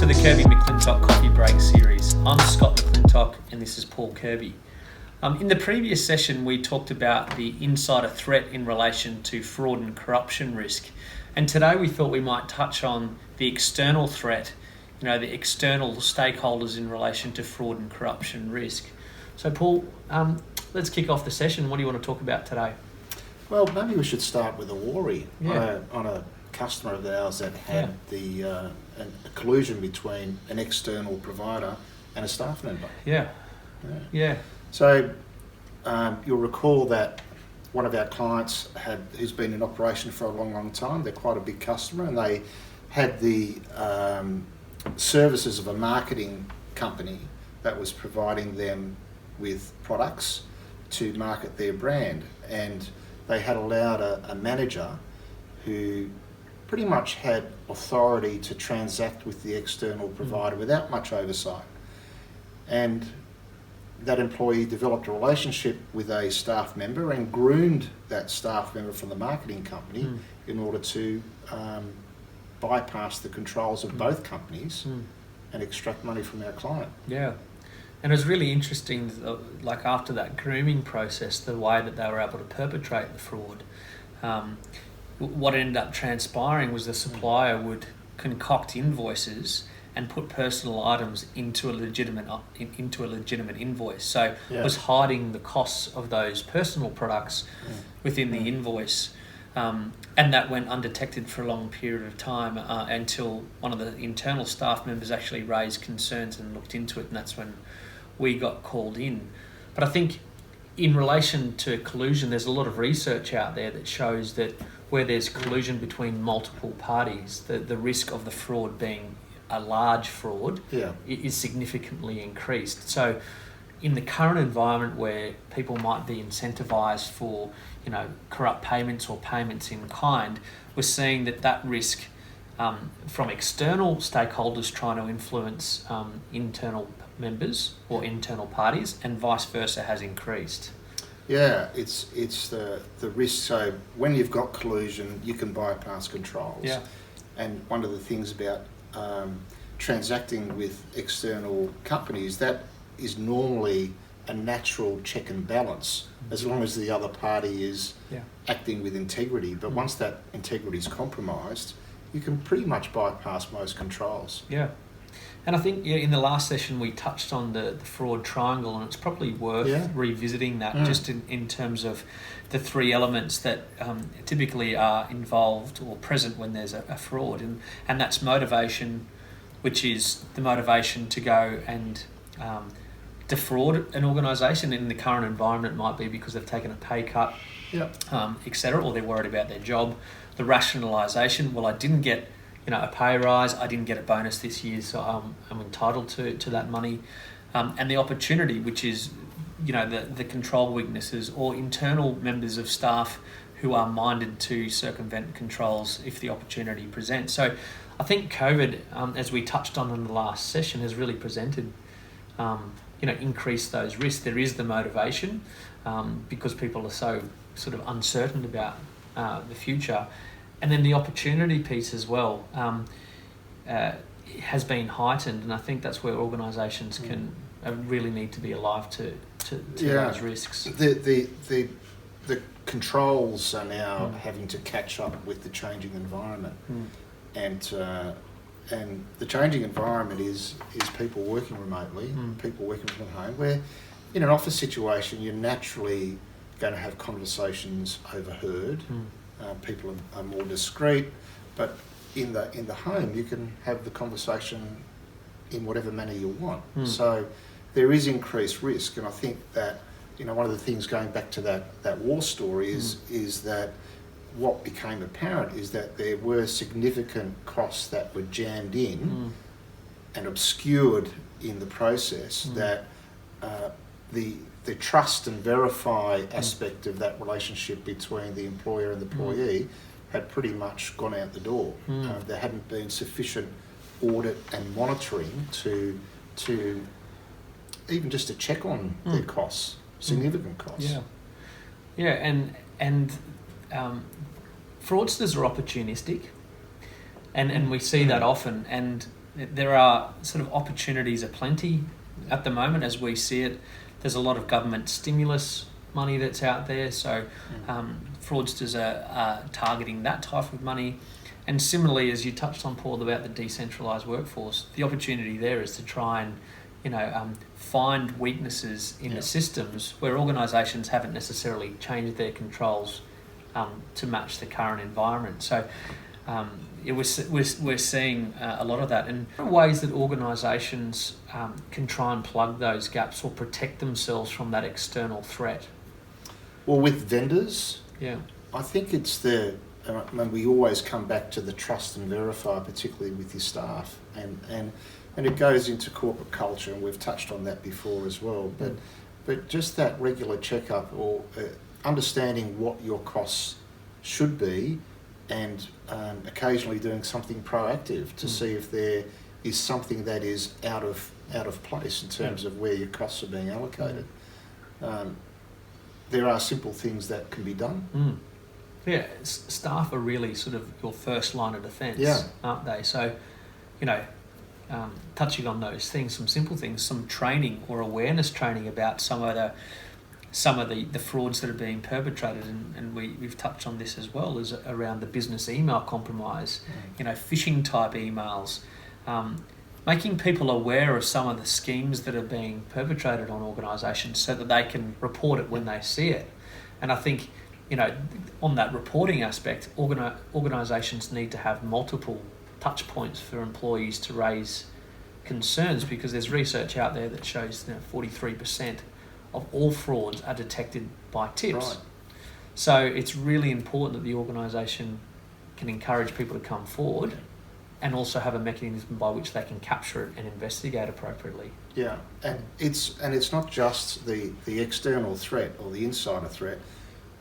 to the CurbyMcLintock Coffee Break series. I'm Scott McLintock and this is Paul Curby. In the previous session we talked about the insider threat in relation to fraud and corruption risk, and today we thought we might touch on the external threat, the external stakeholders in relation to fraud and corruption risk. So Paul, let's kick off the session. What do you want to talk about today? Well, maybe we should start with a worry on a customer of ours that had a collusion between an external provider and a staff member. Yeah. So you'll recall that one of our clients who's been in operation for a long time. They're quite a big customer, and they had the services of a marketing company that was providing them with products to market their brand, and they had allowed a manager who pretty much had authority to transact with the external provider without much oversight. And that employee developed a relationship with a staff member and groomed that staff member from the marketing company in order to bypass the controls of both companies and extract money from our client. Yeah. And it was really interesting, like after that grooming process, the way that they were able to perpetrate the fraud. What ended up transpiring was the supplier would concoct invoices and put personal items into a legitimate invoice. So it was hiding the costs of those personal products within the invoice. And that went undetected for a long period of time until one of the internal staff members actually raised concerns and looked into it, and that's when we got called in. But I think in relation to collusion, there's a lot of research out there that shows that where there's collusion between multiple parties, the risk of the fraud being a large fraud is significantly increased. So in the current environment where people might be incentivized for corrupt payments or payments in kind, we're seeing that risk from external stakeholders trying to influence internal members or internal parties, and vice versa, has increased. Yeah, it's the risk. So when you've got collusion, you can bypass controls. Yeah. And one of the things about transacting with external companies, that is normally a natural check and balance, as long as the other party is acting with integrity. But once that integrity is compromised, you can pretty much bypass most controls. Yeah. And I think in the last session we touched on the fraud triangle, and it's probably worth revisiting that just in terms of the three elements that typically are involved or present when there's a fraud. And that's motivation, which is the motivation to go and defraud an organisation. In the current environment, it might be because they've taken a pay cut, etc., or they're worried about their job. The rationalisation, well, I didn't get a pay rise, I didn't get a bonus this year, so I'm entitled to that money. And the opportunity, which is, the control weaknesses or internal members of staff who are minded to circumvent controls if the opportunity presents. So I think COVID, as we touched on in the last session, has really presented, increased those risks. There is the motivation because people are so sort of uncertain about the future. And then the opportunity piece as well has been heightened, and I think that's where organisations can really need to be alive to those risks. The controls are now having to catch up with the changing environment, and the changing environment is people working remotely, people working from home. Where in an office situation, you're naturally going to have conversations overheard. People are more discreet, but in the home you can have the conversation in whatever manner you want. So there is increased risk, and I think that one of the things going back to that war story is that what became apparent is that there were significant costs that were jammed in and obscured in the process, that the trust and verify aspect of that relationship between the employer and the employee had pretty much gone out the door. There hadn't been sufficient audit and monitoring to even just to check on their costs, significant costs. And fraudsters are opportunistic, and we see that often. And there are sort of opportunities aplenty at the moment as we see it. There's a lot of government stimulus money that's out there, so fraudsters are targeting that type of money. And similarly, as you touched on, Paul, about the decentralised workforce, the opportunity there is to try and find weaknesses in the systems where organisations haven't necessarily changed their controls to match the current environment. So we're seeing a lot of that, and ways that organisations can try and plug those gaps or protect themselves from that external threat. Well, with vendors, yeah, I think it's and we always come back to the trust and verify, particularly with your staff, and it goes into corporate culture, and we've touched on that before as well. But just that regular checkup, or understanding what your costs should be, and occasionally doing something proactive to see if there is something that is out of place in terms of where your costs are being allocated. There are simple things that can be done. Yeah, staff are really sort of your first line of defence, aren't they? So, touching on those things, some simple things, some training or awareness training about some of the frauds that are being perpetrated, and we've touched on this as well, is around the business email compromise, phishing type emails, making people aware of some of the schemes that are being perpetrated on organisations so that they can report it when they see it. And I think, on that reporting aspect, organisations need to have multiple touch points for employees to raise concerns, because there's research out there that shows 43% of all frauds are detected by tips. Right. So it's really important that the organisation can encourage people to come forward and also have a mechanism by which they can capture it and investigate appropriately. Yeah, and it's not just the external threat or the insider threat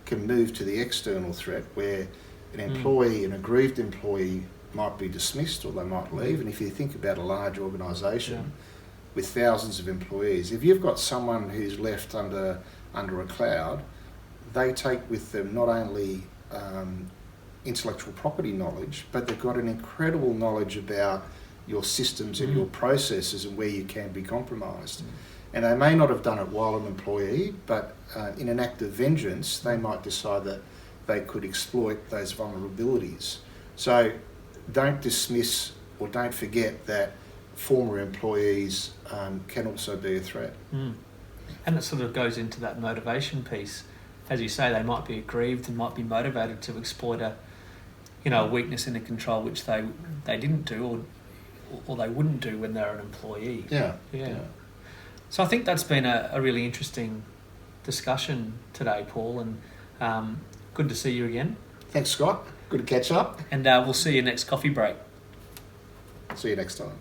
can move to the external threat, where an employee, an aggrieved employee, might be dismissed or they might leave. And if you think about a large organisation with thousands of employees, if you've got someone who's left under a cloud, they take with them not only intellectual property knowledge, but they've got an incredible knowledge about your systems and your processes and where you can be compromised. And they may not have done it while an employee, but in an act of vengeance, they might decide that they could exploit those vulnerabilities. So don't dismiss or don't forget that former employees can also be a threat. And it sort of goes into that motivation piece. As you say, they might be aggrieved and might be motivated to exploit a weakness in a control which they didn't do or they wouldn't do when they're an employee. Yeah. So I think that's been a really interesting discussion today, Paul, and good to see you again. Thanks, Scott. Good to catch up. And we'll see you next coffee break. See you next time.